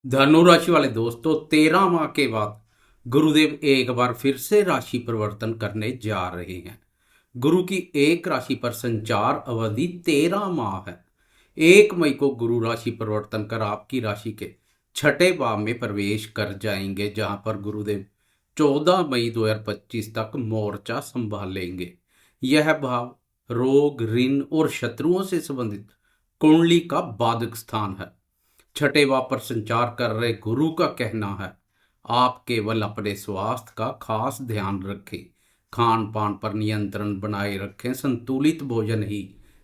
धनु राशि वाले दोस्तों, 13 माह के बाद गुरुदेव एक बार फिर से राशि परिवर्तन करने जा रहे हैं। गुरु की एक राशि पर संचार अवधि 13 माह है। 1 मई को गुरु राशि परिवर्तन कर आपकी राशि के छठे भाव में प्रवेश कर जाएंगे, जहां पर गुरुदेव 14 मई 2025 तक मोर्चा संभालेंगे। यह भाव रोग, ऋण और शत्रुओं से संबंधित कुंडली का बाधक स्थान है। छठे भाव पर संचार कर रहे गुरु का कहना है, आप केवल अपने स्वास्थ्य का खास ध्यान रखें, खान पान पर नियंत्रण बनाए रखें, संतुलित भोजन ही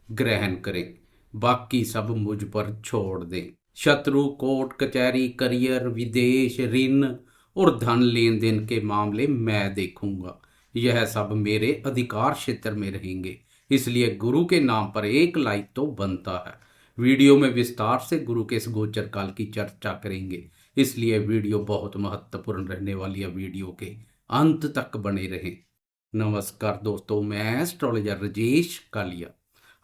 ग्रहण करें, बाकी सब मुझ पर छोड़ दें। शत्रु, कोर्ट कचहरी, करियर, विदेश, ऋण और धन लेन देन के मामले मैं देखूंगा। यह सब मेरे अधिकार क्षेत्र में रहेंगे, इसलिए गुरु के नाम पर एक लाइक तो बनता है। वीडियो में विस्तार से गुरु के इस गोचर काल की चर्चा करेंगे, इसलिए वीडियो बहुत महत्वपूर्ण रहने वाली है। वीडियो के अंत तक बने रहें। नमस्कार दोस्तों, मैं एस्ट्रोलॉजर राजेश कालिया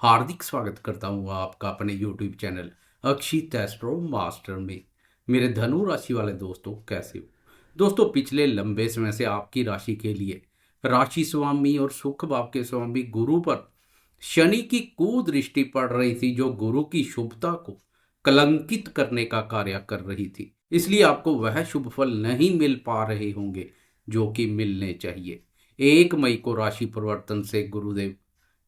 हार्दिक स्वागत करता हूँ आपका अपने यूट्यूब चैनल अक्षित एस्ट्रो मास्टर में। मेरे धनु राशि वाले दोस्तों, कैसे हो दोस्तों? पिछले लंबे समय से आपकी राशि के लिए राशि स्वामी और सुख भाव के स्वामी गुरु पर शनि की कुदृष्टि पड़ रही थी, जो गुरु की शुभता को कलंकित करने का कार्य कर रही थी। इसलिए आपको वह शुभ फल नहीं मिल पा रहे होंगे जो कि मिलने चाहिए। 1 मई को राशि परिवर्तन से गुरुदेव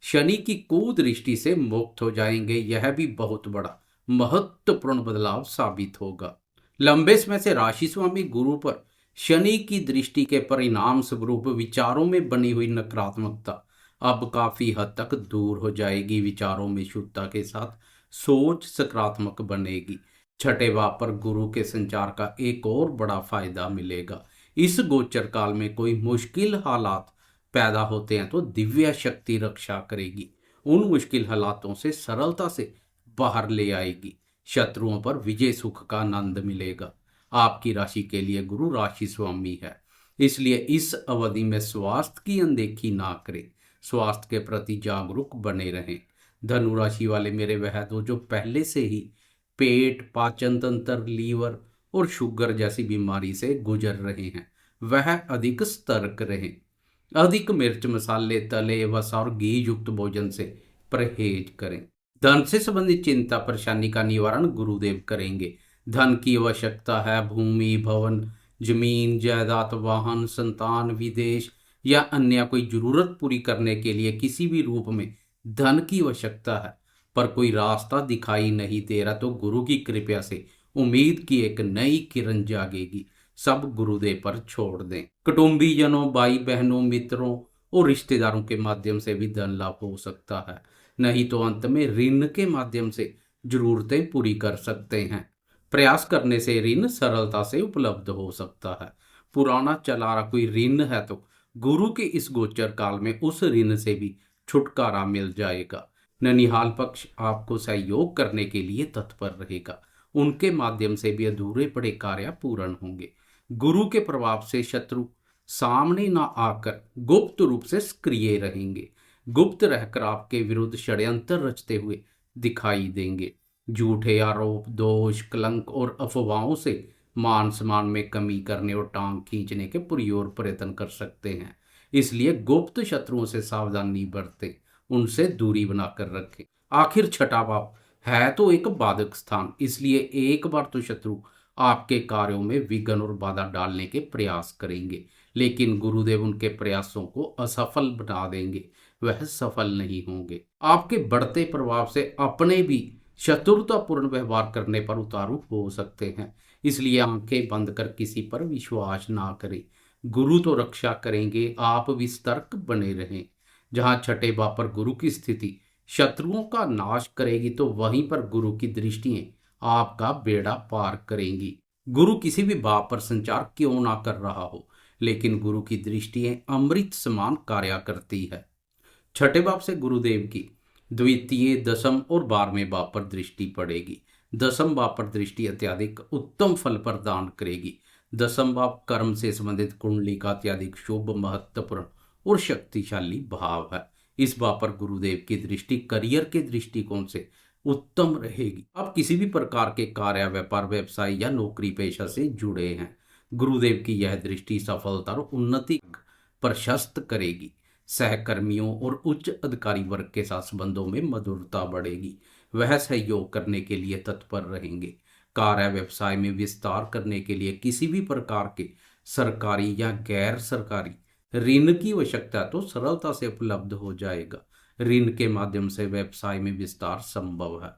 शनि की कुदृष्टि से मुक्त हो जाएंगे। यह भी बहुत बड़ा महत्वपूर्ण बदलाव साबित होगा। लंबे समय से राशि स्वामी गुरु पर शनि की दृष्टि के परिणाम स्वरूप विचारों में बनी हुई नकारात्मकता अब काफी हद तक दूर हो जाएगी। विचारों में शुद्धता के साथ सोच सकारात्मक बनेगी। छठे भाव पर गुरु के संचार का एक और बड़ा फायदा मिलेगा। इस गोचर काल में कोई मुश्किल हालात पैदा होते हैं तो दिव्य शक्ति रक्षा करेगी, उन मुश्किल हालातों से सरलता से बाहर ले आएगी। शत्रुओं पर विजय सुख का आनंद मिलेगा। आपकी राशि के लिए गुरु राशि स्वामी है, इसलिए इस अवधि में स्वास्थ्य की अनदेखी ना करें, स्वास्थ्य के प्रति जागरूक बने रहें। धनु राशि वाले मेरे वह दो जो पहले से ही पेट, पाचन तंत्र, लीवर और शुगर जैसी बीमारी से गुजर रहे हैं, वह अधिक सतर्क रहें। अधिक मिर्च, मसाले, तले, वसा और घी युक्त भोजन से परहेज करें। धन से संबंधित चिंता परेशानी का निवारण गुरुदेव करेंगे। धन की आवश्यकता है, भूमि, भवन, जमीन, जायदाद, वाहन, संतान, विदेश या अन्य कोई जरूरत पूरी करने के लिए किसी भी रूप में धन की आवश्यकता है, पर कोई रास्ता दिखाई नहीं दे रहा, तो गुरु की कृपा से उम्मीद की एक नई किरण जागेगी। सब गुरुदेव पर छोड़ दें। कुटुंबीजनों, भाई बहनों, मित्रों और रिश्तेदारों के माध्यम से भी धन लाभ हो सकता है, नहीं तो अंत में ऋण के माध्यम से जरूरतें पूरी कर सकते हैं। प्रयास करने से ऋण सरलता से उपलब्ध हो सकता है। पुराना चला रहा कोई ऋण है तो गुरु के इस गोचर काल में उस ऋण से भी छुटकारा मिल जाएगा। ननिहाल पक्ष आपको सहयोग करने के लिए तत्पर रहेगा, उनके माध्यम से भी अधूरे पड़े कार्य पूर्ण होंगे। गुरु के प्रभाव से शत्रु सामने ना आकर गुप्त रूप से सक्रिय रहेंगे, गुप्त रहकर आपके विरुद्ध षड्यंत्र रचते हुए दिखाई देंगे। झूठे आरोप, दोष, कलंक और अफवाहों से मान सम्मान में कमी करने और टांग खींचने के पूरी ओर प्रयत्न कर सकते हैं। इसलिए गुप्त शत्रुओं से सावधानी बरतें, उनसे दूरी बनाकर रखें। आखिर छठा भाव है तो एक बाधक स्थान, इसलिए एक बार तो शत्रु आपके कार्यों में विघ्न और बाधा डालने के प्रयास करेंगे, लेकिन गुरुदेव उनके प्रयासों को असफल बना देंगे, वह सफल नहीं होंगे। आपके बढ़ते प्रभाव से अपने भी शत्रुतापूर्ण व्यवहार करने पर उतारू हो सकते हैं, इसलिए आंखें बंद कर किसी पर विश्वास ना करें। गुरु तो रक्षा करेंगे, आप भी सतर्क बने रहें। जहां छठे भाव पर गुरु की स्थिति शत्रुओं का नाश करेगी, तो वहीं पर गुरु की दृष्टियां आपका बेड़ा पार करेंगी। गुरु किसी भी भाव पर संचार क्यों ना कर रहा हो, लेकिन गुरु की दृष्टियां अमृत समान कार्य करती है। छठे भाव से गुरुदेव की द्वितीय, दसम और 12वें भाव पर दृष्टि पड़ेगी। दसम भाव पर दृष्टि अत्यधिक उत्तम फल प्रदान करेगी। दसम भाव कर्म से संबंधित कुंडली का अत्यधिक शुभ, महत्वपूर्ण और शक्तिशाली भाव है। इस भाव पर गुरुदेव की दृष्टि करियर के दृष्टिकोण से उत्तम रहेगी। आप किसी भी प्रकार के कार्य, व्यापार, व्यवसाय या नौकरी पेशा से जुड़े हैं, गुरुदेव की यह दृष्टि सफलता और उन्नति प्रशस्त करेगी। सहकर्मियों और उच्च अधिकारी वर्ग के साथ संबंधों में मधुरता बढ़ेगी। वह सहयोग करने के लिए तत्पर रहेंगे। कार्य व्यवसाय में विस्तार करने के लिए किसी भी प्रकार के सरकारी या गैर सरकारी ऋण की आवश्यकता तो सरलता से उपलब्ध हो जाएगा। ऋण के माध्यम से व्यवसाय में विस्तार संभव है।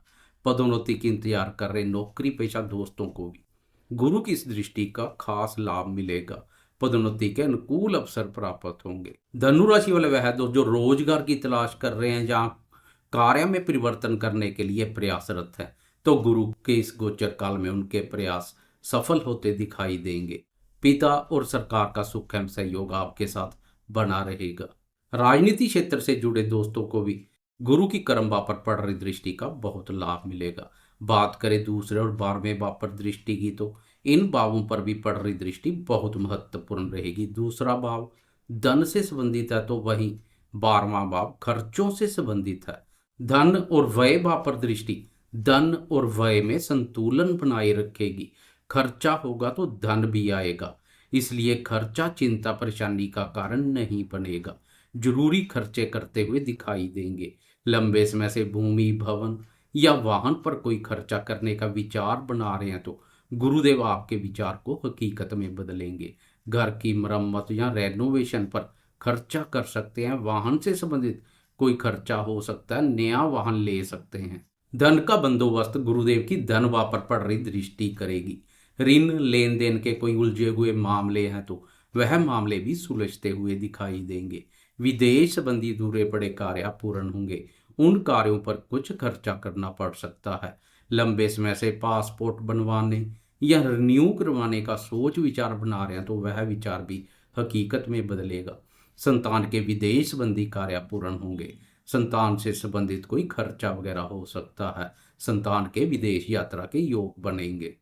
पदोन्नति की इंतजार कर रहे नौकरी पेशा दोस्तों को भी गुरु की इस दृष्टि का खास लाभ मिलेगा। पदोन्नति के अनुकूल अवसर प्राप्त होंगे। धनु राशि वाले वह दोस्त जो रोजगार की तलाश कर रहे हैं, जहाँ कार्य में परिवर्तन करने के लिए प्रयासरत है, तो गुरु के इस गोचर काल में उनके प्रयास सफल होते दिखाई देंगे। पिता और सरकार का सुख एवं सहयोग आपके साथ बना रहेगा। राजनीति क्षेत्र से जुड़े दोस्तों को भी गुरु की कर्म भाव पर पड़ रही दृष्टि का बहुत लाभ मिलेगा। बात करें दूसरे और 12वें भाव पर दृष्टि की, तो इन भावों पर भी पड़ रही दृष्टि बहुत महत्वपूर्ण रहेगी। दूसरा भाव धन से संबंधित है, तो वहीं 12वां भाव खर्चों से संबंधित है। धन और व्यय भाव पर दृष्टि धन और व्यय में संतुलन बनाए रखेगी। खर्चा होगा तो धन भी आएगा, इसलिए खर्चा चिंता परेशानी का कारण नहीं बनेगा। जरूरी खर्चे करते हुए दिखाई देंगे। लंबे समय से भूमि, भवन या वाहन पर कोई खर्चा करने का विचार बना रहे हैं, तो गुरुदेव आपके विचार को हकीकत में बदलेंगे। घर की मरम्मत या रेनोवेशन पर खर्चा कर सकते हैं। वाहन से संबंधित कोई खर्चा हो सकता है, नया वाहन ले सकते हैं। धन का बंदोबस्त गुरुदेव की धन वाह पर पड़ रही दृष्टि करेगी। ऋण लेन देन के कोई उलझे हुए मामले हैं, तो वह मामले भी सुलझते हुए दिखाई देंगे। विदेश संबंधी अधूरे पड़े कार्य पूर्ण होंगे। उन कार्यों पर कुछ खर्चा करना पड़ सकता है। लंबे समय से पासपोर्ट बनवाने या रिन्यू करवाने का सोच विचार बना रहे हैं, तो वह विचार भी हकीकत में बदलेगा। संतान के विदेश संबंधी कार्य पूर्ण होंगे। संतान से संबंधित कोई खर्चा वगैरह हो सकता है। संतान के विदेश यात्रा के योग बनेंगे।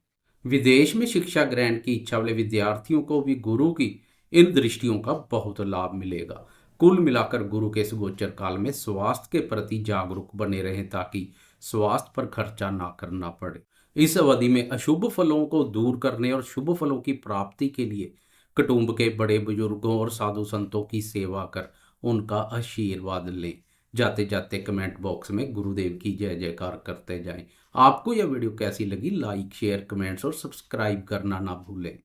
विदेश में शिक्षा ग्रहण की इच्छा वाले विद्यार्थियों को भी गुरु की इन दृष्टियों का बहुत लाभ मिलेगा। कुल मिलाकर गुरु के इस गोचर काल में स्वास्थ्य के प्रति जागरूक बने रहें, ताकि स्वास्थ्य पर खर्चा ना करना पड़े। इस अवधि में अशुभ फलों को दूर करने और शुभ फलों की प्राप्ति के लिए कुटुंब के बड़े बुजुर्गों और साधु संतों की सेवा कर उनका आशीर्वाद लें। जाते जाते कमेंट बॉक्स में गुरुदेव की जय जयकार करते जाएं। आपको यह वीडियो कैसी लगी? लाइक, शेयर, कमेंट्स और सब्सक्राइब करना ना भूलें।